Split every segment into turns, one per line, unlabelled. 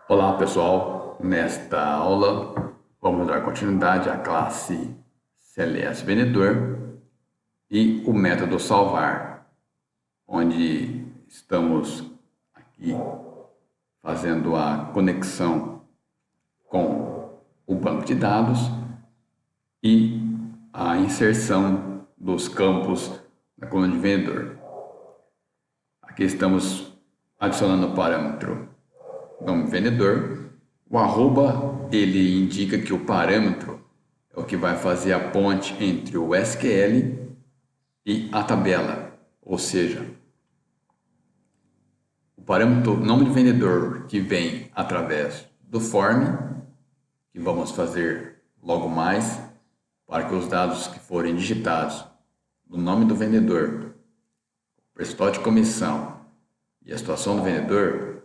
Olá pessoal, nesta aula vamos dar continuidade à classe CLS Vendedor e o método salvar, onde estamos aqui fazendo a conexão com o banco de dados e a inserção dos campos na coluna de vendedor. Aqui estamos adicionando o parâmetro nome vendedor. O arroba, ele indica que o parâmetro é o que vai fazer a ponte entre o SQL e a tabela, ou seja, o parâmetro nome de vendedor que vem através do form, que vamos fazer logo mais, para que os dados que forem digitados no nome do vendedor, o percentual de comissão e a situação do vendedor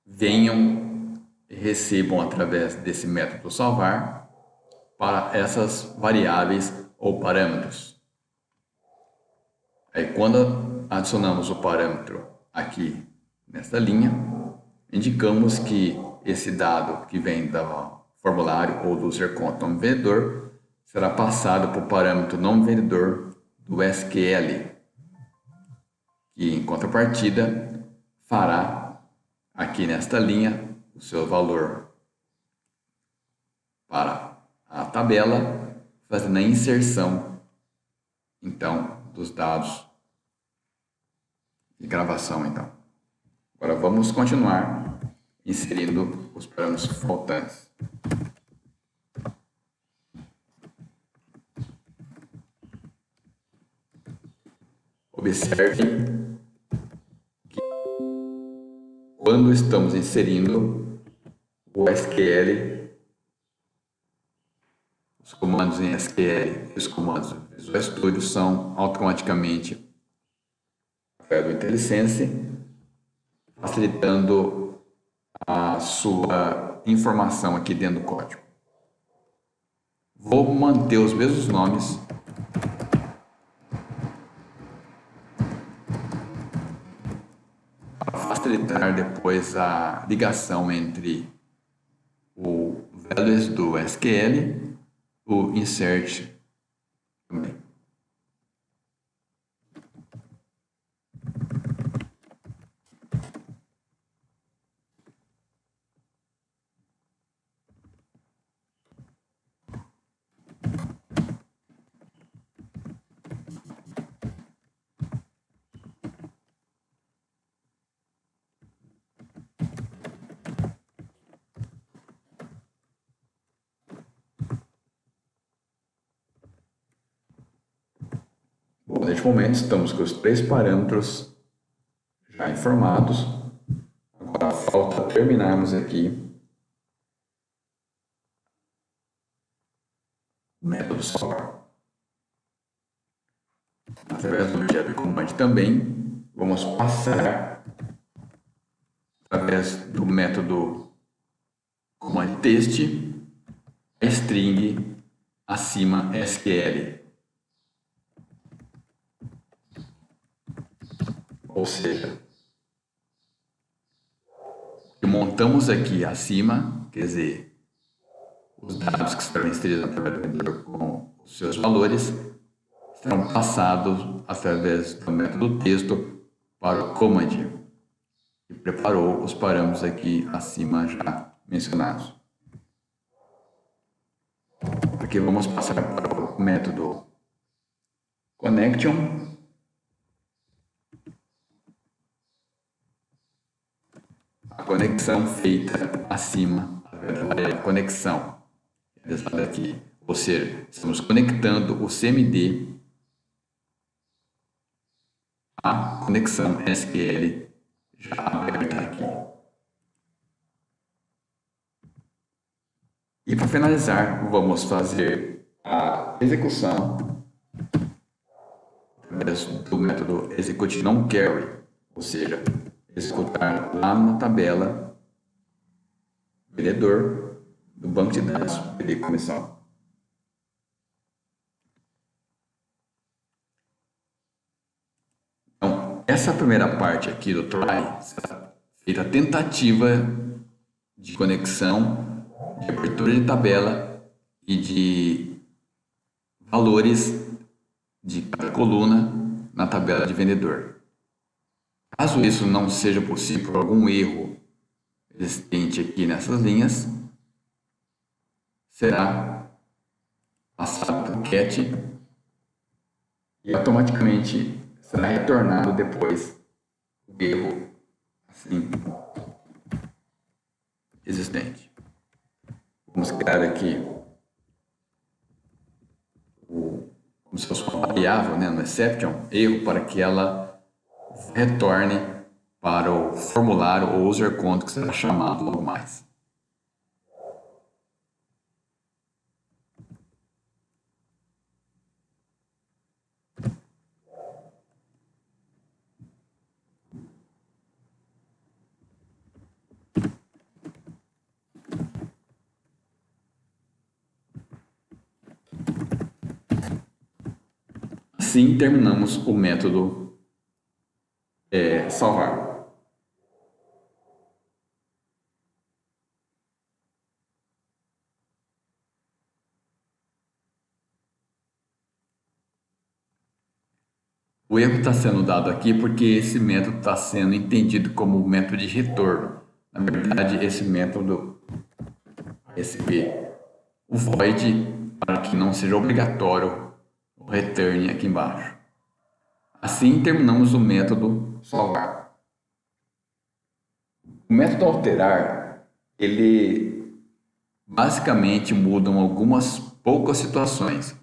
venham e recebam através desse método salvar para essas variáveis ou parâmetros. Aí quando adicionamos o parâmetro aqui nesta linha, indicamos que esse dado que vem do formulário ou do ser conta nome vendedor será passado para o parâmetro nome vendedor do SQL, que em contrapartida fará aqui nesta linha o seu valor para a tabela, fazendo a inserção então dos dados de gravação. Então, agora vamos continuar inserindo os parâmetros faltantes. Observe que quando estamos inserindo o SQL, os comandos em SQL e os comandos do Visual Studio são automaticamente do IntelliSense, facilitando a sua informação aqui dentro do código. Vou manter os mesmos nomes para facilitar depois a ligação entre o values do SQL, o insert também. Bom, neste momento estamos com os três parâmetros já informados. Agora falta terminarmos aqui o método salvar. Através do objeto command também, vamos passar através do método command test a string acima SQL. Ou seja, o que montamos aqui acima, quer dizer, os dados que serão inseridos através do vendedor com os seus valores, serão passados através do método texto para o command, que preparou os parâmetros aqui acima já mencionados. Aqui vamos passar para o método connection. A conexão feita acima, a conexão dessa daqui, ou seja, estamos conectando o CMD à conexão SQL já aberta aqui. E para finalizar, vamos fazer a execução através do método execute non carry, ou seja, executar lá na tabela vendedor do banco de dados de comissão. Então, essa primeira parte aqui do try será feita a tentativa de conexão, de abertura de tabela e de valores de cada coluna na tabela de vendedor. Caso isso não seja possível por algum erro existente aqui nessas linhas, será passado para o cat e automaticamente será retornado depois o erro assim existente. Vamos criar aqui como se fosse uma variável, né, no exception, erro, para que ela retorne para o formulário ou user conto que será chamado logo mais. Assim terminamos o método salvar. O erro está sendo dado aqui porque esse método está sendo entendido como método de retorno. Na verdade, esse método receber o void para que não seja obrigatório o return aqui embaixo. Assim terminamos o método salvar. O método alterar, ele basicamente muda algumas poucas situações.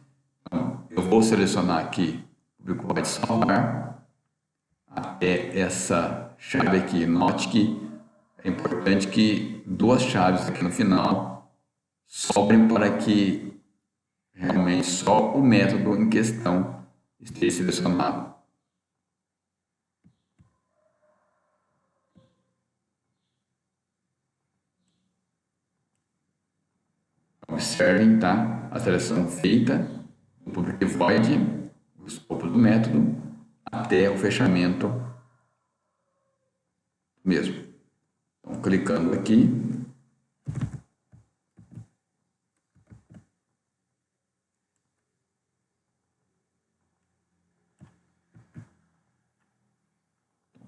Então, eu vou selecionar aqui o void salvar até essa chave aqui. Note que é importante que duas chaves aqui no final sobrem para que realmente só o método em questão esteja selecionado. Observem, tá? A seleção feita do public void, o escopo do método, até o fechamento mesmo. Então, clicando aqui,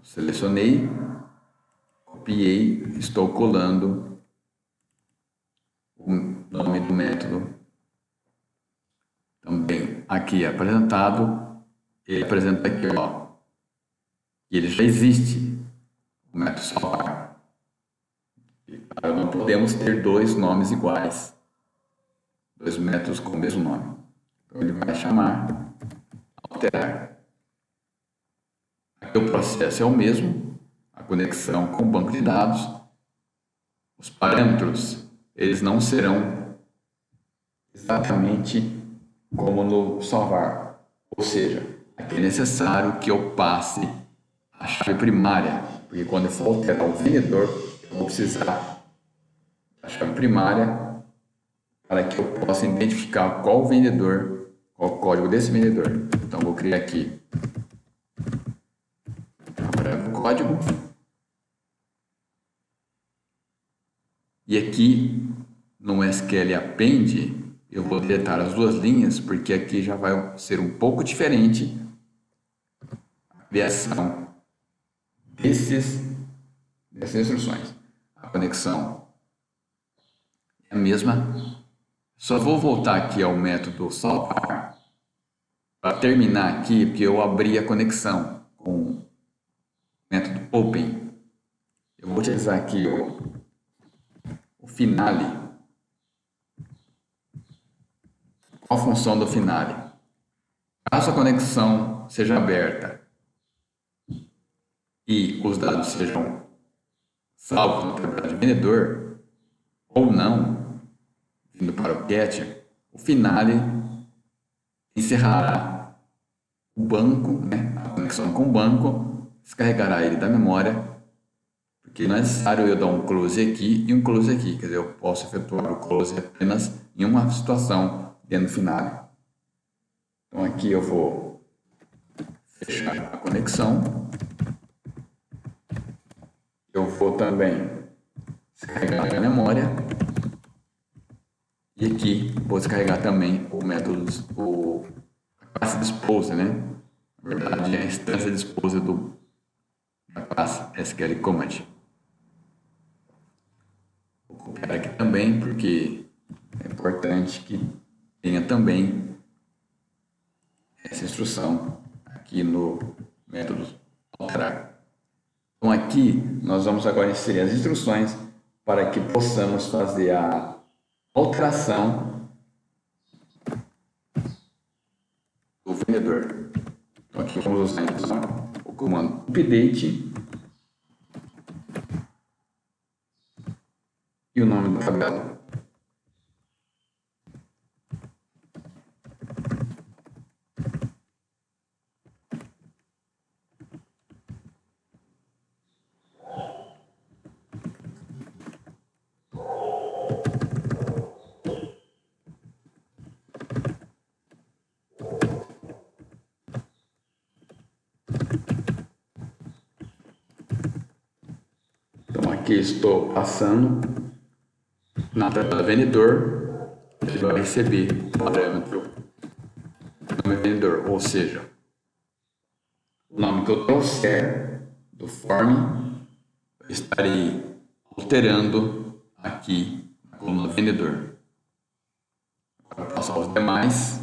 selecionei, copiei, estou colando o nome do método. Também aqui apresentado, ele apresenta aqui, ó, ele já existe, o método salvar. Não podemos ter dois nomes iguais, dois métodos com o mesmo nome. Então ele vai chamar alterar. Aqui o processo é o mesmo, a conexão com o banco de dados. Os parâmetros, eles não serão exatamente como no salvar. Ou seja, aqui é necessário que eu passe a chave primária, porque quando eu for alterar o vendedor, eu vou precisar da chave primária para que eu possa identificar qual o vendedor, qual o código desse vendedor. Então, vou criar aqui o código. E aqui no SQL Append, eu vou deletar as duas linhas, porque aqui já vai ser um pouco diferente a criação dessas instruções. A conexão é a mesma. Só vou voltar aqui ao método salvar para terminar aqui, porque eu abri a conexão com o método open. Eu vou utilizar aqui o finale. Qual a função do finale? Caso a conexão seja aberta e os dados sejam salvos na tabela de vendedor ou não, vindo para o get, o finale encerrará o banco, né, a conexão com o banco, descarregará ele da memória, porque não é necessário eu dar um close aqui e um close aqui, quer dizer, eu posso efetuar o close apenas em uma situação dentro do finale. Então aqui eu vou fechar a conexão. Eu vou também descarregar na memória. E aqui vou descarregar também o método, a classe dispose, né? Na verdade, é a instância dispose da classe SQL Command. Vou copiar aqui também, porque é importante que tenha também essa instrução aqui no método alterar. Então aqui nós vamos agora inserir as instruções para que possamos fazer a alteração do vendedor. Então aqui vamos usar então o comando update e o nome da tabela. Então aqui estou passando na tabela vendedor, ele vai receber o parâmetro nome vendedor, ou seja, o nome que eu trouxer do form, eu estarei alterando aqui na coluna vendedor. Vou passar os demais.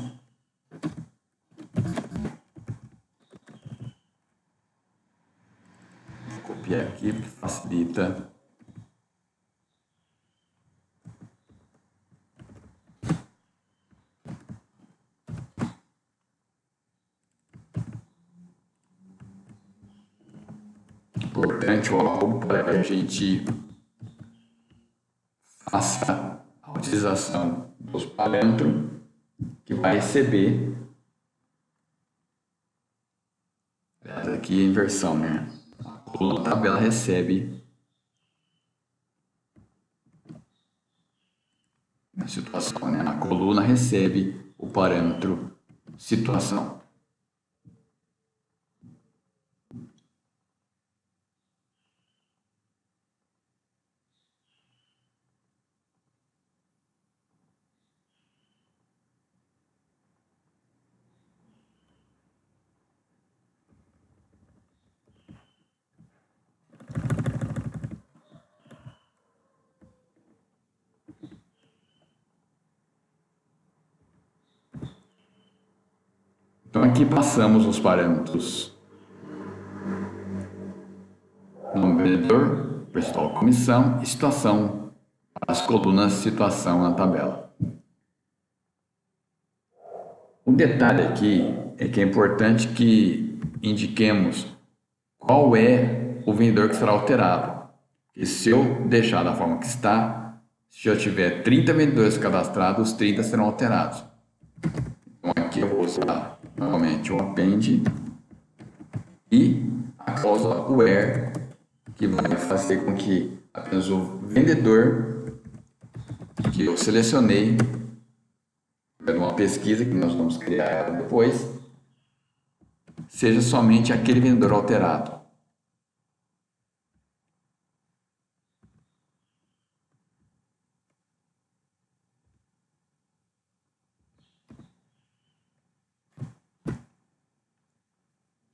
Vou copiar aqui porque facilita. Importante algo para que a gente faça a utilização dos parâmetros que vai receber. Aqui a inversão, né? A coluna tabela recebe a situação, né? A coluna recebe o parâmetro situação. Então aqui passamos os parâmetros nome vendedor, percentual comissão e situação para as colunas situação na tabela. Um detalhe aqui é que é importante que indiquemos qual é o vendedor que será alterado. Porque se eu deixar da forma que está, se eu tiver 30 vendedores cadastrados, os 30 serão alterados. Então aqui eu vou usar novamente o append e a cláusula where, que vai fazer com que apenas o vendedor que eu selecionei, uma pesquisa que nós vamos criar ela depois, seja somente aquele vendedor alterado.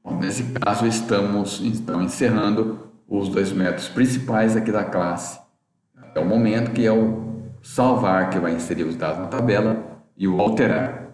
Bom, nesse caso estamos então encerrando os dois métodos principais aqui da classe até o momento, que é o salvar, que vai inserir os dados na tabela, e o alterar.